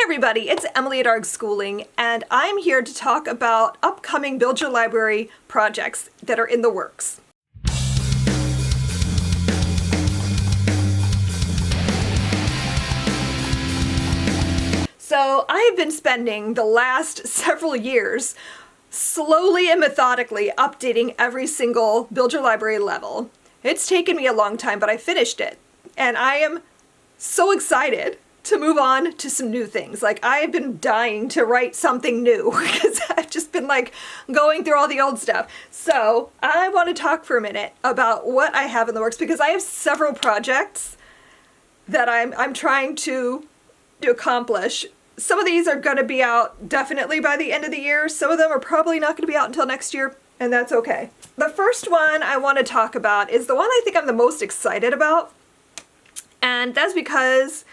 everybody, it's Emily at Arg Schooling, and I'm here to talk about upcoming Build Your Library projects that are in the works. So I have been spending the last several years slowly and methodically updating every single Build Your Library level. It's taken me a long time, but I finished it, and I am so excited to move on to some new things. Like, I have been dying to write something new because I've just been like going through all the old stuff. So I want to talk for a minute about what I have in the works, because I have several projects that I'm trying to accomplish. Some of these are going to be out definitely by the end of the year. Some of them are probably not going to be out until next year, and that's okay. The first one I want to talk about is the one I think I'm the most excited about, and that's because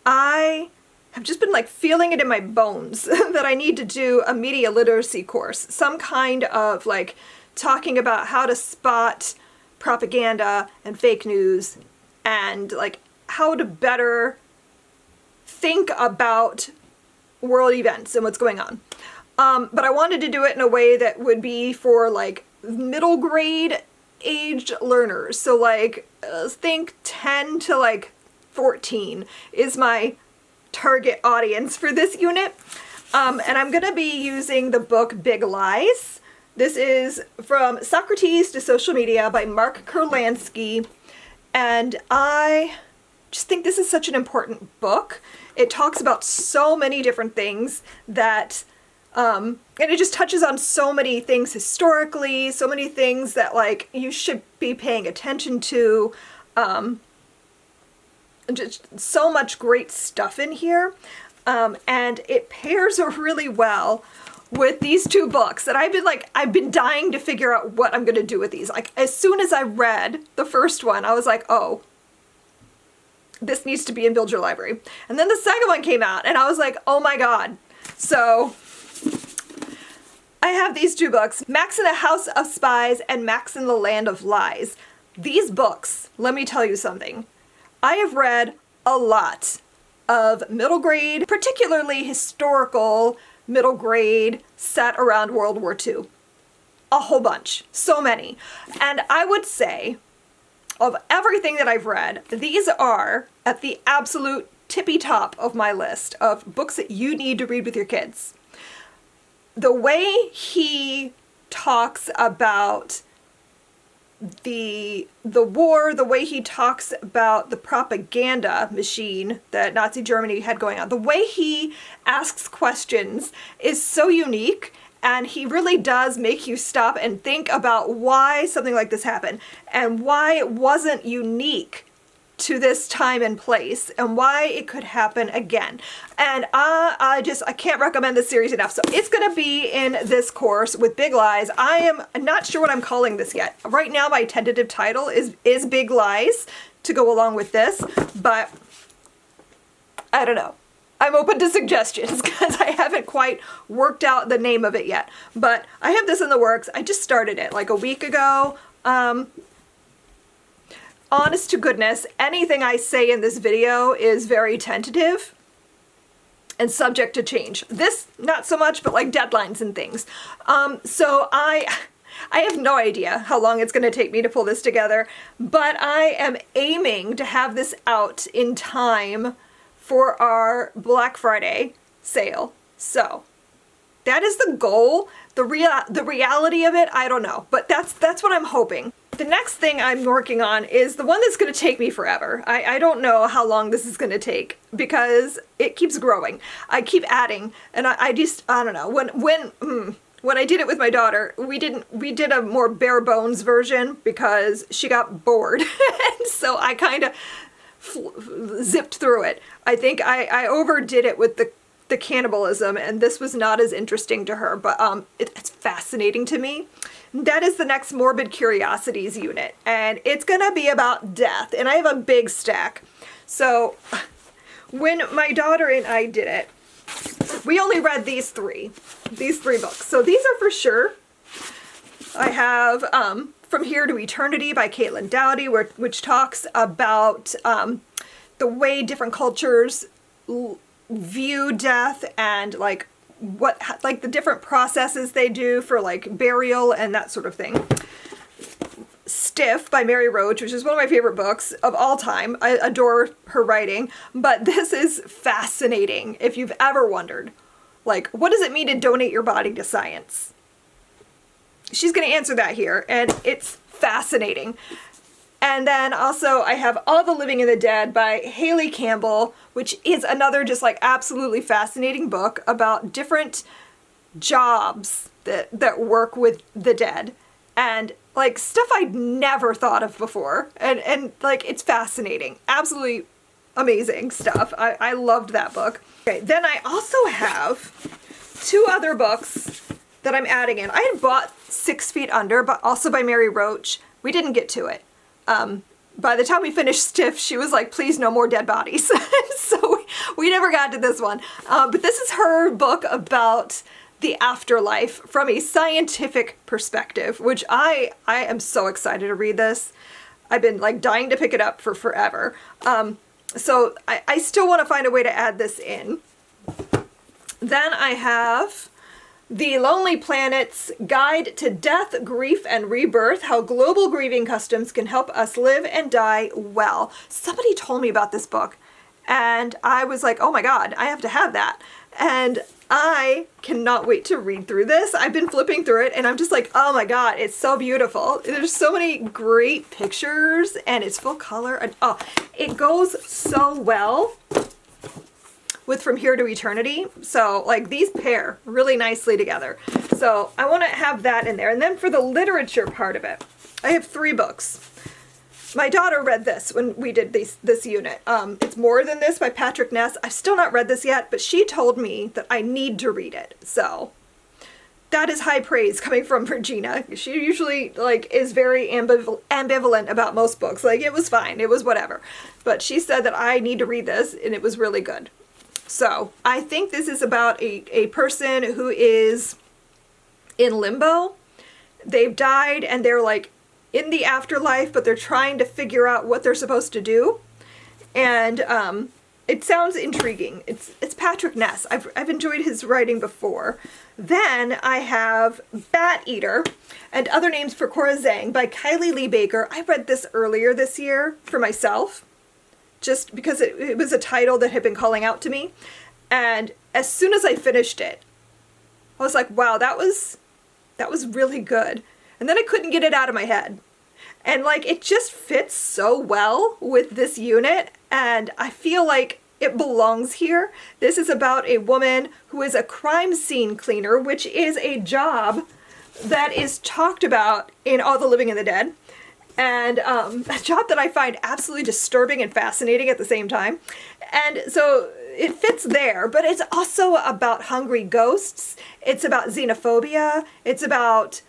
I have just been like feeling it in my bones that I need to do a media literacy course, some kind of like talking about how to spot propaganda and fake news, and like how to better think about world events and what's going on. But I wanted to do it in a way that would be for like middle grade age learners. So like think 10 to like 14 is my target audience for this unit. And I'm going to be using the book Big Lies. This is From Socrates to Social Media by Mark Kurlansky. And I just think this is such an important book. It talks about so many different things that, and it just touches on so many things historically, so many things that like you should be paying attention to. Just so much great stuff in here, and it pairs really well with these two books that I've been dying to figure out what I'm gonna do with these. Like, as soon as I read the first one, I was like, oh, this needs to be in Build Your Library. And then the second one came out, and I was like, oh my god. So I have these two books, Max in the House of Spies and Max in the Land of Lies. These books, let me tell you something. I have read a lot of middle grade, particularly historical middle grade set around World War II. A whole bunch. So many. And I would say, of everything that I've read, these are at the absolute tippy top of my list of books that you need to read with your kids. The way he talks about the war, the way he talks about the propaganda machine that Nazi Germany had going on, the way he asks questions is so unique, and he really does make you stop and think about why something like this happened, and why it wasn't unique to this time and place, and why it could happen again. And I can't recommend this series enough. So it's gonna be in this course with Big Lies. I am not sure what I'm calling this yet. Right now my tentative title is Big Lies to go along with this, but I don't know. I'm open to suggestions because I haven't quite worked out the name of it yet. But I have this in the works. I just started it like a week ago. Honest to goodness, anything I say in this video is very tentative and subject to change. This, not so much, but like deadlines and things. So I have no idea how long it's going to take me to pull this together, but I am aiming to have this out in time for our Black Friday sale. So that is the goal. The reality of it, I don't know, but that's what I'm hoping. The next thing I'm working on is the one that's going to take me forever. I don't know how long this is going to take because it keeps growing. I keep adding, and I don't know. When I did it with my daughter, we did a more bare bones version because she got bored, and so I kind of zipped through it. I think I overdid it with the cannibalism, and this was not as interesting to her, but it's fascinating to me. That is the next Morbid Curiosities unit, and it's gonna be about death, and I have a big stack. So when my daughter and I did it, we only read these three books. So these are for sure. I have From Here to Eternity by Caitlin Doughty, which talks about the way different cultures view death and like like the different processes they do for like burial and that sort of thing. Stiff by Mary Roach, which is one of my favorite books of all time. I adore her writing, but this is fascinating if you've ever wondered, like, what does it mean to donate your body to science? She's going to answer that here, and it's fascinating. And then also I have All the Living and the Dead by Haley Campbell, which is another just like absolutely fascinating book about different jobs that work with the dead. And like stuff I'd never thought of before. And like it's fascinating. Absolutely amazing stuff. I loved that book. Okay, then I also have 2 other books that I'm adding in. I had bought 6 Feet Under, but also by Mary Roach. We didn't get to it. By the time we finished Stiff, she was like, please no more dead bodies. So we never got to this one. But this is her book about the afterlife from a scientific perspective, which I am so excited to read this. I've been like dying to pick it up for forever. So I still want to find a way to add this in. Then I have The Lonely Planet's Guide to Death, Grief, and Rebirth, How Global Grieving Customs Can Help Us Live and Die Well. Somebody told me about this book, and I was like, oh my god, I have to have that. And I cannot wait to read through this. I've been flipping through it, and I'm just like, oh my god, it's so beautiful. There's so many great pictures, and it's full color, and oh, it goes so well with From Here to Eternity. So like these pair really nicely together. So I want to have that in there. And then for the literature part of it, I have 3 books. My daughter read this when we did this unit. It's More Than This by Patrick Ness. I've still not read this yet, but she told me that I need to read it. So that is high praise coming from Regina. She usually like is very ambivalent about most books. Like it was fine, it was whatever. But she said that I need to read this, and it was really good. So I think this is about a person who is in limbo. They've died and they're like in the afterlife, but they're trying to figure out what they're supposed to do. And it sounds intriguing. It's Patrick Ness. I've enjoyed his writing before. Then I have Bat Eater and Other Names for Cora Zhang by Kylie Lee Baker. I read this earlier this year for myself, just because it was a title that had been calling out to me. And as soon as I finished it, I was like, wow, that was really good. And then I couldn't get it out of my head. And like, it just fits so well with this unit, and I feel like it belongs here. This is about a woman who is a crime scene cleaner, which is a job that is talked about in All the Living and the Dead. And a job that I find absolutely disturbing and fascinating at the same time. And so it fits there, but it's also about hungry ghosts. It's about xenophobia. It's about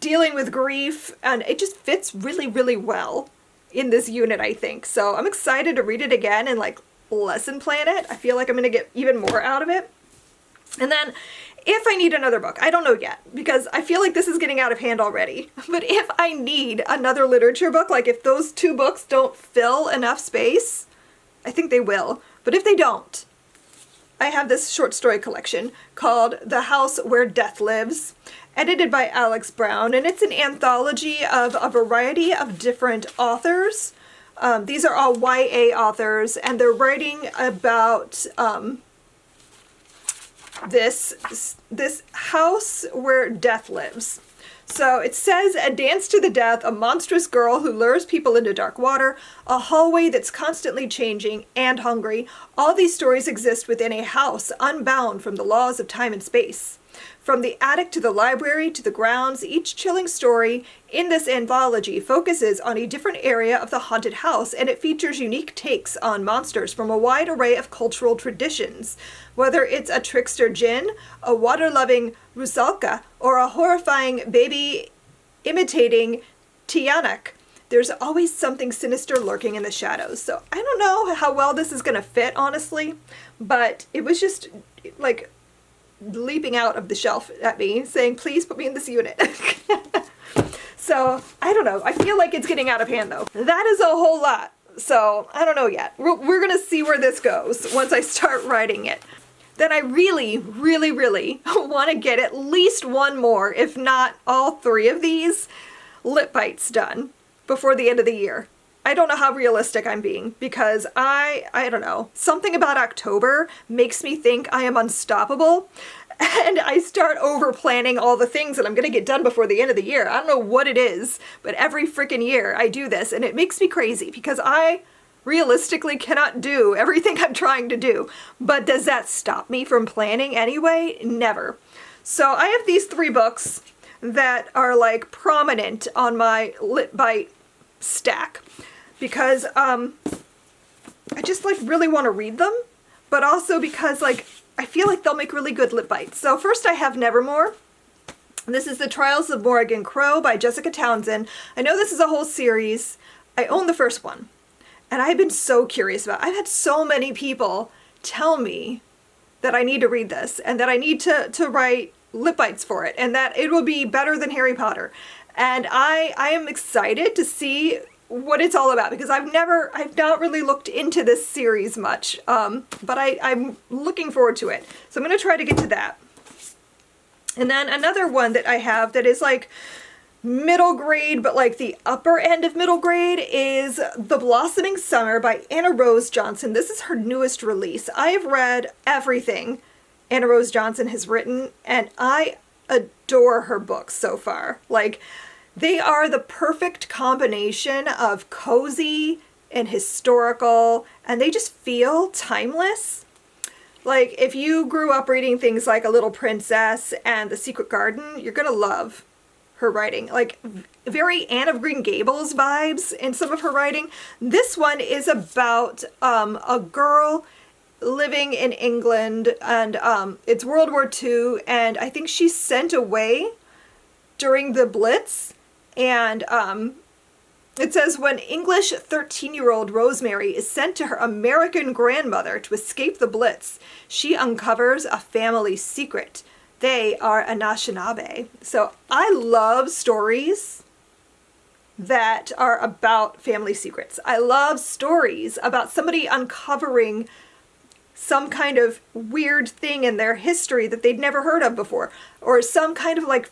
dealing with grief, and it just fits really, really well in this unit, I think. So I'm excited to read it again and like lesson plan it. I feel like I'm going to get even more out of it. And then if I need another book, I don't know yet, because I feel like this is getting out of hand already. But if I need another literature book, like if those 2 books don't fill enough space, I think they will. But if they don't, I have this short story collection called The House Where Death Lives, edited by Alex Brown, and it's an anthology of a variety of different authors. These are all YA authors, and they're writing about this house where death lives. So it says, a dance to the death, a monstrous girl who lures people into dark water, a hallway that's constantly changing, and hungry. All these stories exist within a house unbound from the laws of time and space. From the attic to the library to the grounds, each chilling story in this anthology focuses on a different area of the haunted house, and it features unique takes on monsters from a wide array of cultural traditions. Whether it's a trickster djinn, a water-loving rusalka, or a horrifying baby imitating Tiyanak, there's always something sinister lurking in the shadows. So I don't know how well this is going to fit, honestly, but it was just like leaping out of the shelf at me saying, please put me in this unit. So I don't know, I feel like it's getting out of hand though. That is a whole lot So I don't know yet. We're gonna see where this goes once I start writing it. Then I really, really, really want to get at least one more, if not all three of these lip bites done before the end of the year. I don't know how realistic I'm being, because I don't know, something about October makes me think I am unstoppable, and I start over planning all the things that I'm gonna get done before the end of the year. I don't know what it is, but every freaking year I do this, and it makes me crazy because I realistically cannot do everything I'm trying to do. But does that stop me from planning anyway? Never. So I have these 3 books that are like prominent on my lit bite stack because I just like really want to read them, but also because like I feel like they'll make really good lit bites. So first I have Nevermore. This is The Trials of Morrigan Crow by Jessica Townsend. I know this is a whole series. I own the first one. And I've been so curious about it. I've had so many people tell me that I need to read this and that I need to write lip bites for it and that it will be better than Harry Potter. And I am excited to see what it's all about because I've not really looked into this series much, but I'm looking forward to it. So I'm going to try to get to that. And then another one that I have that is like middle grade, but like the upper end of middle grade, is The Blossoming Summer by Anna Rose Johnson. This is her newest release. I have read everything Anna Rose Johnson has written, and I adore her books so far. Like, they are the perfect combination of cozy and historical, and they just feel timeless. Like, if you grew up reading things like A Little Princess and The Secret Garden, you're gonna love her writing. Like, very Anne of Green Gables vibes in some of her writing. This one is about a girl living in England, and it's World War II, and I think she's sent away during the Blitz, and it says when English 13-year-old Rosemary is sent to her American grandmother to escape the Blitz, she uncovers a family secret. They are Anishinaabe. So I love stories that are about family secrets. I love stories about somebody uncovering some kind of weird thing in their history that they'd never heard of before, or some kind of like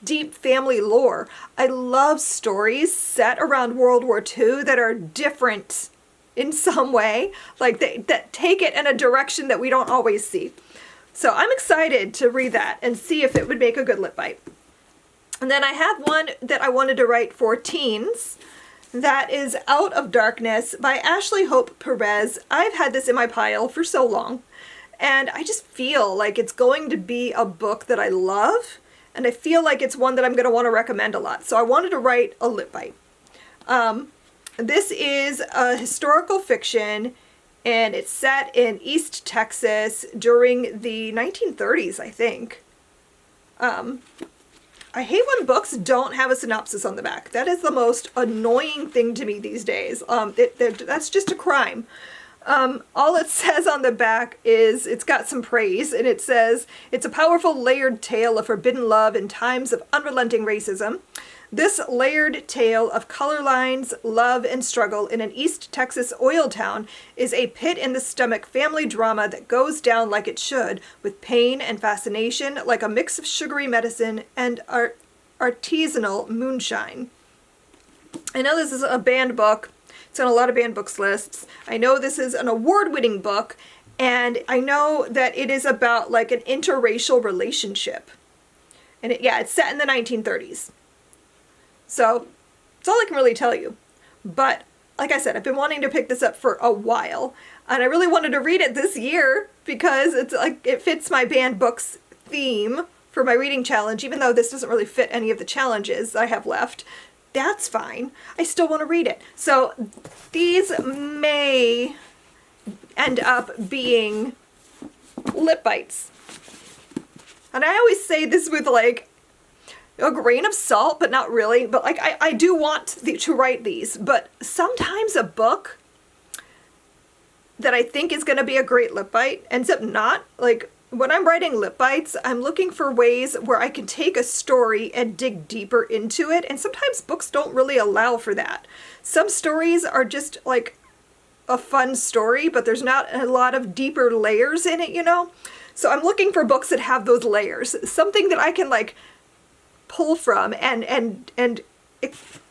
deep family lore. I love stories set around World War II that are different in some way, like that take it in a direction that we don't always see. So I'm excited to read that and see if it would make a good lip bite. And then I have one that I wanted to write for teens. That is Out of Darkness by Ashley Hope Perez. I've had this in my pile for so long, and I just feel like it's going to be a book that I love, and I feel like it's one that I'm going to want to recommend a lot. So I wanted to write a lip bite. This is a historical fiction, and it's set in East Texas during the 1930s, I think. I hate when books don't have a synopsis on the back. That is the most annoying thing to me these days. That's just a crime. All it says on the back is, it's got some praise, and it says, it's a powerful layered tale of forbidden love in times of unrelenting racism. This layered tale of color lines, love, and struggle in an East Texas oil town is a pit-in-the-stomach family drama that goes down like it should, with pain and fascination like a mix of sugary medicine and artisanal moonshine. I know this is a banned book. It's on a lot of banned books lists. I know this is an award-winning book, and I know that it is about like an interracial relationship. And it's set in the 1930s. So, that's all I can really tell you. But, like I said, I've been wanting to pick this up for a while. And I really wanted to read it this year because it's like it fits my banned books theme for my reading challenge, even though this doesn't really fit any of the challenges I have left. That's fine. I still want to read it. So, these may end up being lip bites. And I always say this with like a grain of salt, but not really. But like, I do want to write these, but sometimes a book that I think is going to be a great lip bite ends up not. Like, when I'm writing lip bites, I'm looking for ways where I can take a story and dig deeper into it, and sometimes books don't really allow for that. Some stories are just like a fun story, but there's not a lot of deeper layers in it, you know? So I'm looking for books that have those layers, something that I can like pull from and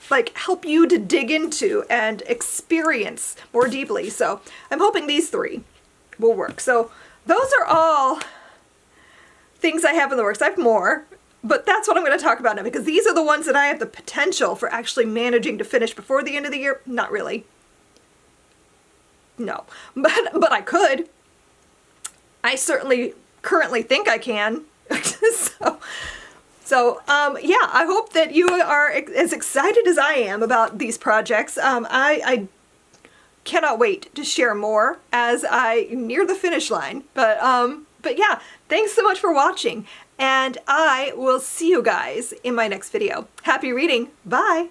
like help you to dig into and experience more deeply. So I'm hoping these three will work. So those are all things I have in the works. I have more, but that's what I'm going to talk about now, because these are the ones that I have the potential for actually managing to finish before the end of the year. Not really. No, but I could. I certainly currently think I can. So yeah, I hope that you are as excited as I am about these projects. I cannot wait to share more as I near the finish line. But yeah, thanks so much for watching, and I will see you guys in my next video. Happy reading. Bye.